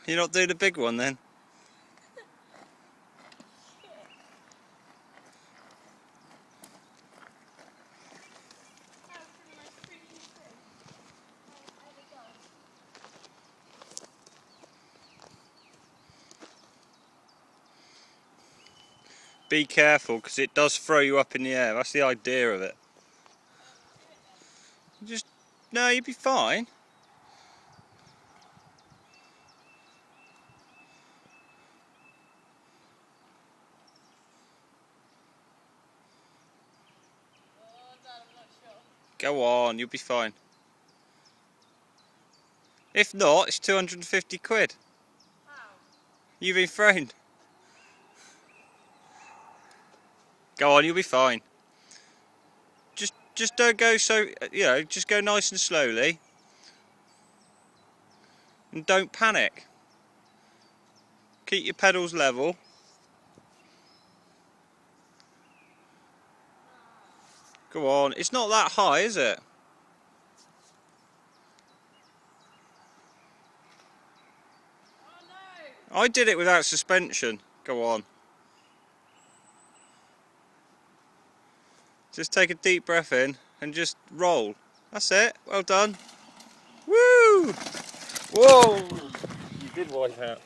You're not doing a big one then? Be careful, because it does throw you up in the air. That's the idea of it. No, you'll be fine. Go on, you'll be fine. If not, it's 250 quid. Wow. You've been thrown. Go on, you'll be fine. Just don't go so, just go nice and slowly. And don't panic. Keep your pedals level. Go on, it's not that high, is it? Oh no! I did it without suspension. Go on. Just take a deep breath in and just roll. That's it. Well done. Woo! Whoa! You did wipe out.